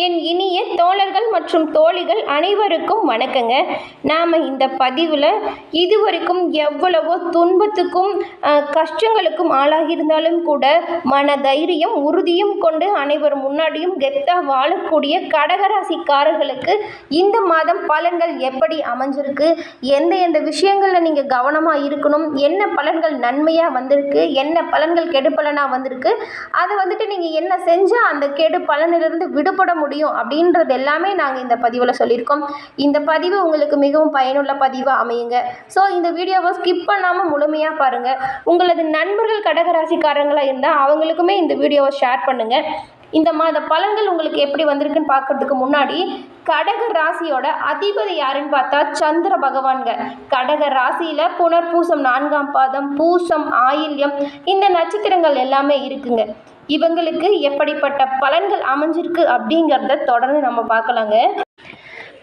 என் இனிய தோழர்கள் மற்றும் தோழிகள் அனைவருக்கும் வணக்கங்க. நாம் இந்த பதிவில் இதுவரைக்கும் எவ்வளவோ துன்பத்துக்கும் கஷ்டங்களுக்கும் ஆளாகியிருந்தாலும் கூட மன தைரியம் உறுதியும் கொண்டு அனைவர் முன்னாடியும் கெத்தாக வாழக்கூடிய கடகராசிக்காரர்களுக்கு இந்த மாதம் பலன்கள் எப்படி அமைஞ்சிருக்கு, எந்த விஷயங்களில் நீங்கள் கவனமாக இருக்கணும், என்ன பலன்கள் நன்மையாக வந்திருக்கு, என்ன பலன்கள் கெடு பலனாக வந்திருக்கு, அதை நீங்கள் என்ன செஞ்சால் அந்த கெடு பலனிலிருந்து விடுபட முடியும் அப்படின்றது எல்லாமே நாங்கள் இந்த பதிவில் சொல்லியிருக்கோம். இந்த பதிவு உங்களுக்கு மிகவும் பயனுள்ள பதிவாக அமையுங்க. ஸோ இந்த வீடியோவை ஸ்கிப் பண்ணாமல் முழுமையாக பாருங்கள். உங்களது நண்பர்கள் கடகராசிக்காரங்களாக இருந்தால் அவங்களுக்குமே இந்த வீடியோவை ஷேர் பண்ணுங்கள். இந்த மாத பலன்கள் உங்களுக்கு எப்படி வந்திருக்குன்னு பார்க்கறதுக்கு முன்னாடி கடக ராசியோட அதிபதி யாருன்னு பார்த்தா சந்திர பகவான்க. கடக ராசியில் புனர்பூசம் 4ஆம் பாதம், பூசம், ஆயில்யம் இந்த நட்சத்திரங்கள் எல்லாமே இருக்குங்க. இவங்களுக்கு எப்படிப்பட்ட பலன்கள் அமைஞ்சிருக்கு அப்படிங்கிறத தொடர்ந்து நம்ம பார்க்கலாங்க.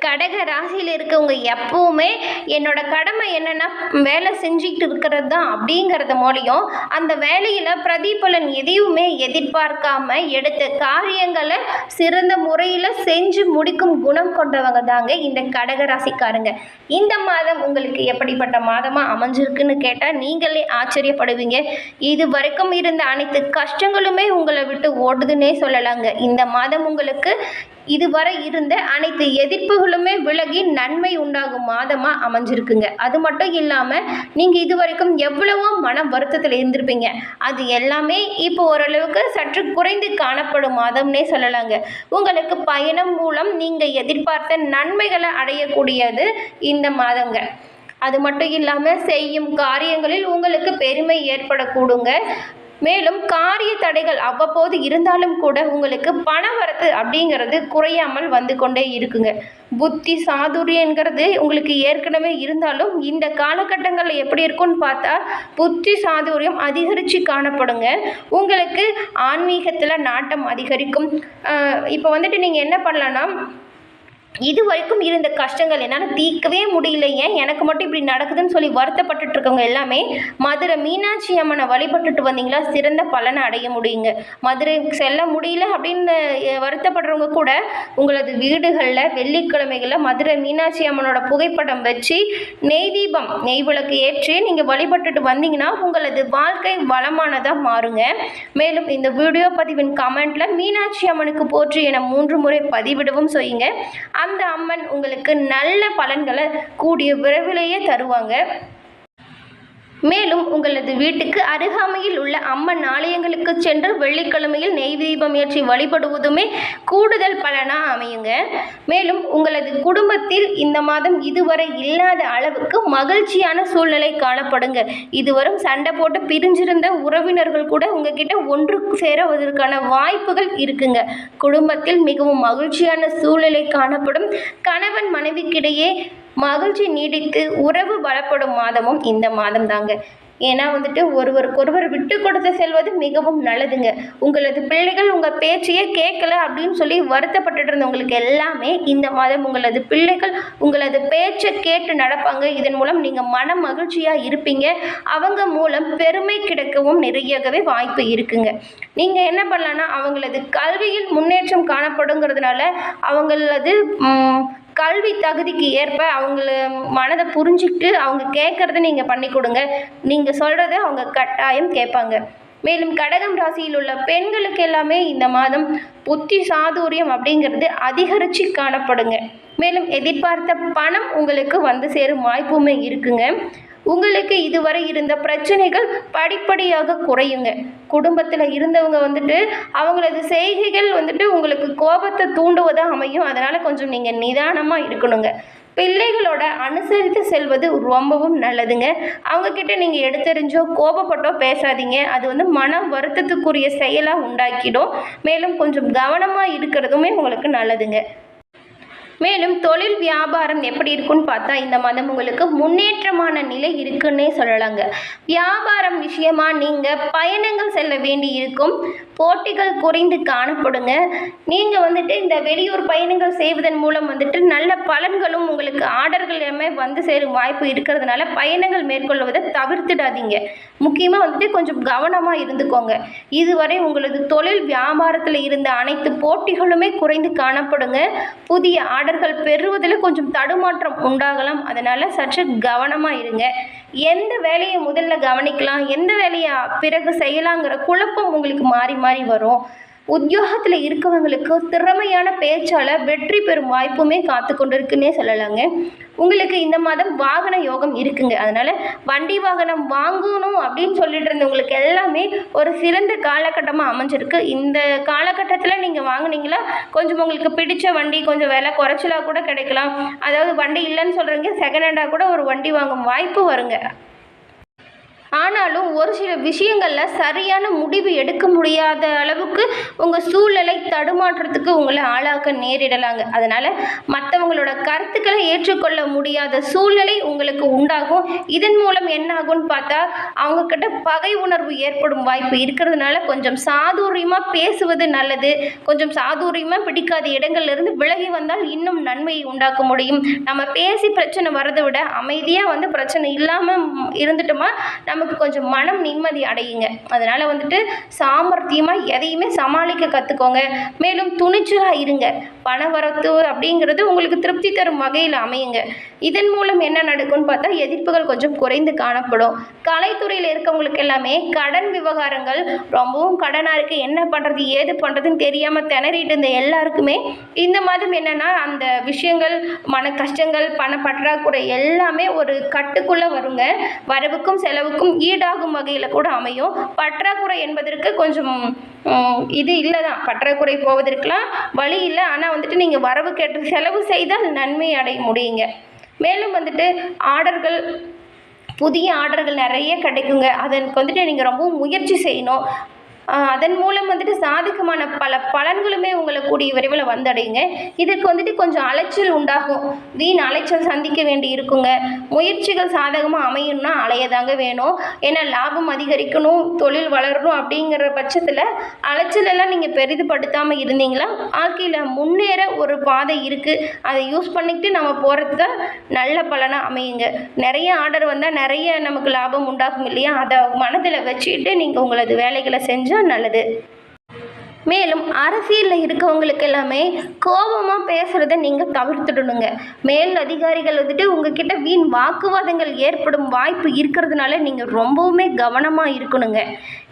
கடக ராசியில் இருக்கவங்க எப்பவுமே என்னோட கடமை என்னென்னா வேலை செஞ்சுக்கிட்டு இருக்கிறது தான் அப்படிங்கிறத மூலியம் அந்த வேலையில் பிரதிபலன் எதையுமே எதிர்பார்க்காம எடுத்த காரியங்களை சிறந்த முறையில் செஞ்சு முடிக்கும் குணம் கொண்டவங்க தாங்க இந்த கடக ராசிக்காரங்க. இந்த மாதம் உங்களுக்கு எப்படிப்பட்ட மாதமாக அமைஞ்சிருக்குன்னு கேட்டால் நீங்களே ஆச்சரியப்படுவீங்க. இது வரைக்கும் இருந்த அனைத்து கஷ்டங்களுமே உங்களை விட்டு ஓடுதுன்னே சொல்லலாங்க. இந்த மாதம் உங்களுக்கு இதுவரை இருந்த அனைத்து எதிர்ப்புகளுமே விலகி நன்மை உண்டாகும் மாதமாக அமைஞ்சிருக்குங்க. அது மட்டும் இல்லாமல் நீங்கள் இதுவரைக்கும் எவ்வளவோ மன வருத்தத்தில் இருந்திருப்பீங்க, அது எல்லாமே இப்போ ஓரளவுக்கு சற்று குறைந்து காணப்படும் மாதம்னே சொல்லலாங்க. உங்களுக்கு பயணம் மூலம் நீங்கள் எதிர்பார்த்த நன்மைகளை அடையக்கூடியது இந்த மாதங்க. அது மட்டும் இல்லாமல் செய்யும் காரியங்களில் உங்களுக்கு பெருமை ஏற்படக்கூடுங்க. மேலும் காரிய தடைகள் அவ்வப்போது இருந்தாலும் கூட உங்களுக்கு பண வரத்து அப்படிங்கிறது குறையாமல் வந்து கொண்டே இருக்குங்க. புத்தி சாதுரியங்கிறது உங்களுக்கு ஏற்கனவே இருந்தாலும் இந்த காலகட்டங்களில் எப்படி இருக்குன்னு பார்த்தா புத்தி சாதுரியம் அதிகரித்து காணப்படுங்க. உங்களுக்கு ஆன்மீகத்தில் நாட்டம் அதிகரிக்கும். இப்போ நீங்கள் என்ன பண்ணலான்னா, இது வரைக்கும் இருந்த கஷ்டங்கள் என்னால் தீர்க்கவே முடியலையே, எனக்கு மட்டும் இப்படி நடக்குதுன்னு சொல்லி வருத்தப்பட்டுட்டு இருக்கவங்க எல்லாமே மதுரை மீனாட்சி அம்மனை வழிபட்டுட்டு வந்தீங்களா சிறந்த பலனை அடைய முடியுங்க. மதுரை செல்ல முடியல அப்படின்னு வருத்தப்படுறவங்க கூட உங்களது வீடுகளில் வெள்ளிக்கிழமைகளில் மதுரை மீனாட்சி அம்மனோட புகைப்படம் வச்சு நெய் தீபம் நெய் விளக்கு ஏற்றி நீங்கள் வழிபட்டுட்டு வந்தீங்கன்னா உங்களது வாழ்க்கை வளமானதாக மாறுங்க. மேலும் இந்த வீடியோ பதிவின் கமெண்ட்டில் மீனாட்சி அம்மனுக்கு போற்றி என 3 முறை பதிவிடவும் செய்யுங்க. அந்த அம்மன் உங்களுக்கு நல்ல பலன்களை கூடிய விரைவிலேயே தருவாங்க. மேலும் உங்களது வீட்டுக்கு அருகாமையில் உள்ள அம்மன் ஆலயங்களுக்கு சென்று வெள்ளிக்கிழமையில் நெய் தீபம் ஏற்றி வழிபடுவதுமே கூடுதல் பலனாக அமையுங்க. மேலும் உங்களது குடும்பத்தில் இந்த மாதம் இதுவரை இல்லாத அளவுக்கு மகிழ்ச்சியான சூழ்நிலை காணப்படுங்க. இதுவரும் சண்டை போட்டு பிரிஞ்சிருந்த உறவினர்கள் கூட உங்ககிட்ட ஒன்று சேருவதற்கான வாய்ப்புகள் இருக்குங்க. குடும்பத்தில் மிகவும் மகிழ்ச்சியான சூழ்நிலை காணப்படும். கணவன் மனைவிக்கிடையே மகிழ்ச்சி நீடித்து உறவு பலப்படும் மாதமும் இந்த மாதம் தாங்க. ஏன்னா ஒருவருக்கொருவர் விட்டு கொடுத்து செல்வது மிகவும் நல்லதுங்க. உங்களது பிள்ளைகள் உங்கள் பேச்சையே கேட்கல அப்படின்னு சொல்லி வருத்தப்பட்டு இருந்தவங்களுக்கு எல்லாமே இந்த மாதம் உங்களது பிள்ளைகள் உங்களது பேச்சை கேட்டு நடப்பாங்க. இதன் மூலம் நீங்கள் மன மகிழ்ச்சியாக இருப்பீங்க. அவங்க மூலம் பெருமை கிடைக்கவும் நிறையவே வாய்ப்பு இருக்குங்க. நீங்கள் என்ன பண்ணலான்னா, அவங்களது கல்வியில் முன்னேற்றம் காணப்படுங்கிறதுனால அவங்களது கல்வி தகுதிக்கு ஏற்ப அவங்கள மனதை புரிஞ்சுக்கிட்டு அவங்க கேட்குறத நீங்கள் பண்ணி கொடுங்க. நீங்கள் சொல்கிறத அவங்க கட்டாயம் கேட்பாங்க. மேலும் கடகம் ராசியில் உள்ள பெண்களுக்கு எல்லாமே இந்த மாதம் புத்தி சாதுரியம் அப்படிங்கிறது அதிகரித்து காணப்படுங்க. மேலும் எதிர்பார்த்த பணம் உங்களுக்கு வந்து சேரும் வாய்ப்புமே இருக்குங்க. உங்களுக்கு இதுவரை இருந்த பிரச்சனைகள் படிப்படியாக குறையுங்க. குடும்பத்தில் இருந்தவங்க அவங்களது செய்கைகள் உங்களுக்கு கோபத்தை தூண்டுவதாக அமையும். அதனால் கொஞ்சம் நீங்கள் நிதானமாக இருக்கணுங்க. பிள்ளைகளோட அனுசரித்து செல்வது ரொம்பவும் நல்லதுங்க. அவங்கக்கிட்ட நீங்கள் எடுத்தறிஞ்சோ கோபப்பட்டோ பேசாதீங்க. அது மன வருத்தத்துக்குரிய செயலாக உண்டாக்கிடும். மேலும் கொஞ்சம் கவனமாக இருக்கிறதுமே உங்களுக்கு நல்லதுங்க. மேலும் தொழில் வியாபாரம் எப்படி இருக்குன்னு பார்த்தா இந்த மாதம் உங்களுக்கு முன்னேற்றமான நிலை இருக்குன்னே சொல்லலாங்க. வியாபாரம் விஷயமா நீங்கள் பயணங்கள் செல்ல வேண்டி இருக்கும். போட்டிகள் குறைந்து காணப்படுங்க. நீங்கள் வந்துட்டு இந்த வெளியூர் பயணங்கள் செய்வதன் மூலம் வந்துட்டு நல்ல பலன்களும் உங்களுக்கு ஆர்டர்கள் எல்லாமே வந்து சேரும் வாய்ப்பு இருக்கிறதுனால பயணங்கள் மேற்கொள்வதை தவிர்த்துடாதீங்க. முக்கியமாக வந்துட்டு கொஞ்சம் கவனமாக இருந்துக்கோங்க. இதுவரை உங்களது தொழில் வியாபாரத்தில் இருந்த அனைத்து போட்டிகளுமே குறைந்து காணப்படுங்க. புதிய ஆர்டர்கள் பெறுவதில் கொஞ்சம் தடுமாற்றம் உண்டாகலாம். அதனால் சற்று கவனமாக இருங்க. எந்த வேலையை முதல்ல கவனிக்கலாம், எந்த வேலையை பிறகு செய்யலாங்கிற குழப்பம் உங்களுக்கு மாறி மாறி வரும். உத்தியோகத்தில் இருக்கவங்களுக்கு திறமையான பேச்சாளர் வெற்றி பெறும் வாய்ப்புமே காத்து கொண்டு இருக்குன்னே சொல்லலாங்க. உங்களுக்கு இந்த மாதம் வாகன யோகம் இருக்குங்க. அதனால் வண்டி வாகனம் வாங்கணும் அப்படின்னு சொல்லிட்டு இருந்தவங்களுக்கு எல்லாமே ஒரு சிறந்த காலகட்டமாக அமைஞ்சிருக்கு. இந்த காலகட்டத்தில் நீங்கள் வாங்கினீங்களா கொஞ்சம் உங்களுக்கு பிடிச்ச வண்டி கொஞ்சம் விலை குறைச்சலாக கூட கிடைக்கலாம். அதாவது வண்டி இல்லைன்னு சொல்கிறீங்க, செகண்ட் ஹேண்டாக கூட ஒரு வண்டி வாங்கும் வாய்ப்பு வருங்க. ஆனாலும் ஒரு சில விஷயங்களில் சரியான முடிவு எடுக்க முடியாத அளவுக்கு உங்கள் சூழ்நிலை தடுமாற்றத்துக்கு உங்களை ஆளாக்க நேரிடலாங்க. அதனால் மற்றவங்களோட கருத்துக்களை ஏற்றுக்கொள்ள முடியாத சூழ்நிலை உங்களுக்கு உண்டாகும். இதன் மூலம் என்ன ஆகும்னு பார்த்தா அவங்கக்கிட்ட பகை உணர்வு ஏற்படும் வாய்ப்பு இருக்கிறதுனால கொஞ்சம் சாதுரியமாக பேசுவது நல்லது. கொஞ்சம் சாதுரியமாக பிடிக்காத இடங்கள்லேருந்து விலகி வந்தால் இன்னும் நன்மையை உண்டாக்க முடியும். நம்ம பேசி பிரச்சனை வரதை விட அமைதியாக வந்து பிரச்சனை இல்லாமல் இருந்துட்டோமா நமக்கு கொஞ்சம் மனம் நிம்மதி அடையுங்க. அதனால் வந்துட்டு சாமர்த்தியமாக எதையுமே சமாளிக்க கற்றுக்கோங்க. மேலும் துணிச்சலாக இருங்க. பணவரத்து அப்படிங்கிறது உங்களுக்கு திருப்தி தரும் வகையில் அமையுங்க. இதன் மூலம் என்ன நடக்கும்னு பார்த்தா எதிர்ப்புகள் கொஞ்சம் குறைந்து காணப்படும். கலைத்துறையில் இருக்கவங்களுக்கு எல்லாமே கடன் விவகாரங்கள் ரொம்பவும் கடனாக இருக்குது, என்ன பண்ணுறது ஏது பண்ணுறதுன்னு தெரியாமல் திணறிட்டு இருந்த எல்லாருக்குமே இந்த மாதம் என்னென்னா அந்த விஷயங்கள் மன கஷ்டங்கள் பண பற்றாக்குறை எல்லாமே ஒரு கட்டுக்குள்ளே வருங்க. வரவுக்கும் செலவுக்கும் ஈடாகும் வகையில் கூட அமையும். பற்றாக்குறை என்பதற்கு கொஞ்சம் இது இல்லை தான், பற்றாக்குறை போவதற்கெலாம் வழி இல்லை. ஆனால் வந்துட்டு நீங்கள் வரவு கேட்டு செலவு செய்தால் நன்மை அடைய முடியுங்க. மேலும் வந்துட்டு புதிய ஆர்டர்கள் நிறைய கிடைக்குங்க. அதற்கு வந்துட்டு நீங்கள் ரொம்பவும் முயற்சி செய்யணும். அதன் மூலம் வந்துட்டு சாதகமான பல பலன்களுமே உங்களை கூடிய விரைவில் வந்தடையுங்க. இதுக்கு வந்துட்டு கொஞ்சம் அலைச்சல் உண்டாகும், வீண் அலைச்சல் சந்திக்க வேண்டி இருக்குங்க. முயற்சிகள் சாதகமாக அமையணும்னா அலையதாங்க வேணும். ஏன்னா லாபம் அதிகரிக்கணும், தொழில் வளரணும் அப்படிங்கிற பட்சத்தில் அலைச்சல் எல்லாம் நீங்கள் பெரிதுபடுத்தாமல் இருந்தீங்களா வாழ்க்கையில் முன்னேற ஒரு பாதை இருக்குது. அதை யூஸ் பண்ணிக்கிட்டு நம்ம போகிறது தான் நல்ல பலனாக அமையுங்க. நிறைய ஆர்டர் வந்தால் நிறைய நமக்கு லாபம் உண்டாகும் இல்லையா, அதை மனதில் வச்சுக்கிட்டு நீங்கள் உங்களது வேலைகளை செஞ்சால் நல்லது. மேலும் அரசியலில் இருக்கவங்களுக்கு எல்லாமே கோபமாக பேசுகிறத நீங்கள் தவிர்த்துடணுங்க. மேல் அதிகாரிகள் வந்துட்டு உங்ககிட்ட வீண் வாக்குவாதங்கள் ஏற்படும் வாய்ப்பு இருக்கிறதுனால நீங்கள் ரொம்பவுமே கவனமாக இருக்கணுங்க.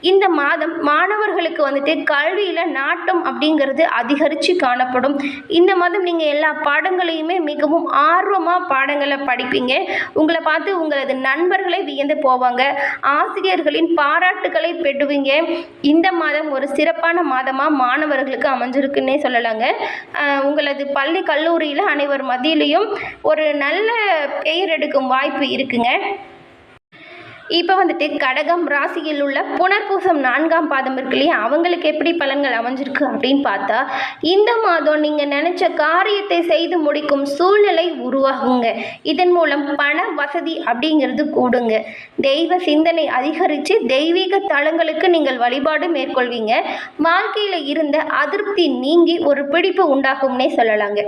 இந்த மாதம் மாணவர்களுக்கு வந்துட்டு கல்வியில் நாட்டம் அப்படிங்கிறது அதிகரித்து காணப்படும். இந்த மாதம் நீங்கள் எல்லா பாடங்களையுமே மிகவும் ஆர்வமாக பாடங்களை படிப்பீங்க. உங்களை பார்த்து உங்களது நண்பர்களை வியந்து போவாங்க. ஆசிரியர்களின் பாராட்டுக்களை பெறுவீங்க. இந்த மாதம் ஒரு சிறப்பான மாதமாக மாணவர்களுக்கு அமைஞ்சிருக்குன்னே சொல்லலாங்க. உங்களது பள்ளி கல்லூரியில் அனைவர் மத்தியிலையும் ஒரு நல்ல பெயர் எடுக்கும் வாய்ப்பு இருக்குங்க. இப்போ வந்துட்டு கடகம் ராசியில் உள்ள புனர்பூசம் 4ஆம் பாதம் இருக்கு இல்லையா, அவங்களுக்கு எப்படி பலன்கள் அமைஞ்சிருக்கு அப்படின்னு பார்த்தா இந்த மாதம் நீங்கள் நினச்ச காரியத்தை செய்து முடிக்கும் சூழ்நிலை உருவாகுங்க. இதன் மூலம் பண வசதி அப்படிங்கிறது கூடுங்க. தெய்வ சிந்தனை அதிகரித்து தெய்வீக தலங்களுக்கு நீங்கள் வழிபாடு மேற்கொள்வீங்க. வாழ்க்கையில் இருந்த அதிருப்தி நீங்கி ஒரு பிடிப்பு உண்டாகும்னே சொல்லலாங்க.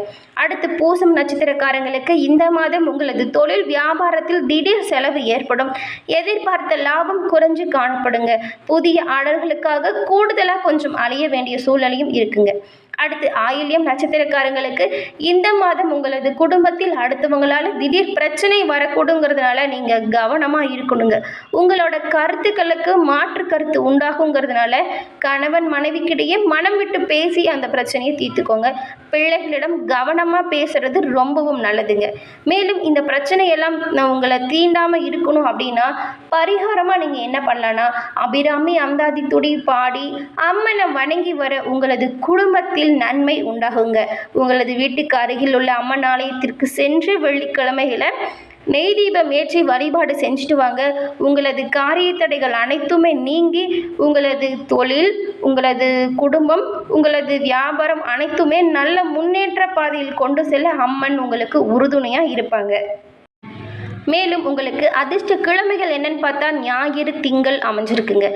அடுத்து பூசம் நட்சத்திரக்காரங்களுக்கு இந்த மாதம் உங்களது தொழில் வியாபாரத்தில் திடீர் செலவு ஏற்படும். எதிர்பார்த்த லாபம் குறைஞ்சு காணப்படுங்க. புதிய ஆர்டர்களுக்காக கூடுதலாக கொஞ்சம் அலைய வேண்டிய சூழ்நிலையும் இருக்குங்க. அடுத்து ஆயில்யம் நட்சத்திரக்காரங்களுக்கு இந்த மாதம் உங்களது குடும்பத்தில் அடுத்தவங்களால் திடீர் பிரச்சனை வரக்கூடுங்கிறதுனால நீங்கள் கவனமாக இருக்கணுங்க. உங்களோட கருத்துக்களுக்கு மாற்று கருத்து உண்டாகுங்கிறதுனால கணவன் மனைவிக்கிடையே மனம் விட்டு பேசி அந்த பிரச்சனையை தீர்த்துக்கோங்க. பிள்ளைகளிடம் கவனமாக பேசுறது ரொம்பவும் நல்லதுங்க. மேலும் இந்த பிரச்சனையெல்லாம் உங்களை தீண்டாமல் இருக்கணும் அப்படின்னா பரிகாரமாக நீங்கள் என்ன பண்ணலான்னா அபிராமி அந்தாதி துடி பாடி அம்மனை வணங்கி வர உங்களது குடும்பத்தில் நன்மை உண்டாகுங்க. உங்களது வீட்டுக்கு அருகில் உள்ள அம்மன் ஆலயத்திற்கு சென்று வெள்ளிக்கிழமைகளை நெய் தீபம் ஏற்றி வழிபாடு செஞ்சுட்டு வாங்க. உங்களது காரிய தடைகள் அனைத்துமே நீங்கி உங்களது தொழில், உங்களது குடும்பம், உங்களது வியாபாரம் அனைத்துமே நல்ல முன்னேற்ற பாதையில் கொண்டு செல்ல அம்மன் உங்களுக்கு உறுதுணையாக இருப்பாங்க. மேலும் உங்களுக்கு அதிர்ஷ்ட கிழமைகள் என்னன்னு பார்த்தா ஞாயிறு திங்கள் அமைஞ்சிருக்குங்க.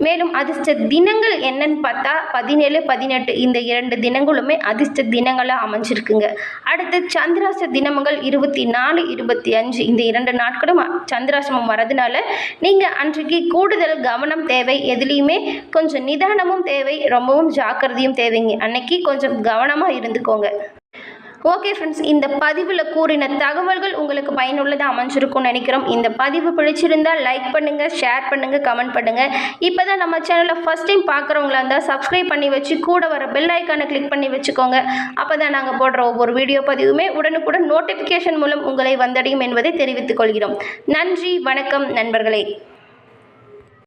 மேலும் அதிர்ஷ்ட தினங்கள் என்னன்னு பார்த்தா 17, 18 இந்த 2 தினங்களுமே அதிர்ஷ்ட தினங்களாக அமைஞ்சிருக்குங்க. அடுத்து சந்திராஷ்ட தினங்கள் 24, 25 இந்த 2 நாட்களும் சந்திராசிரமம் வரதுனால நீங்கள் அன்றைக்கு கூடுதல் கவனம் தேவை. எதுலேயுமே கொஞ்சம் நிதானமும் தேவை, ரொம்பவும் ஜாக்கிரதையும் தேவைங்க. அன்னைக்கு கொஞ்சம் கவனமாக இருந்துக்கோங்க. ஓகே ஃப்ரெண்ட்ஸ், இந்த பதிவில் கூறின தகவல்கள் உங்களுக்கு பயனுள்ளதாக அமைஞ்சிருக்கும்னு நினைக்கிறோம். இந்த பதிவு பிடிச்சிருந்தால் லைக் பண்ணுங்கள், ஷேர் பண்ணுங்கள், கமெண்ட் பண்ணுங்கள். இப்போ தான் நம்ம சேனலில் ஃபஸ்ட் டைம் பார்க்குறவங்களா இருந்தால் சப்ஸ்கிரைப் பண்ணி வச்சு கூட வர பெல் ஐக்கானை கிளிக் பண்ணி வச்சுக்கோங்க. அப்போ தான் நாங்கள் போடுற ஒவ்வொரு வீடியோ பதிவுமே உடனுக்குடன் நோட்டிஃபிகேஷன் மூலம் உங்களை வந்தடையும் என்பதை தெரிவித்துக் கொள்கிறோம். நன்றி, வணக்கம் நண்பர்களே.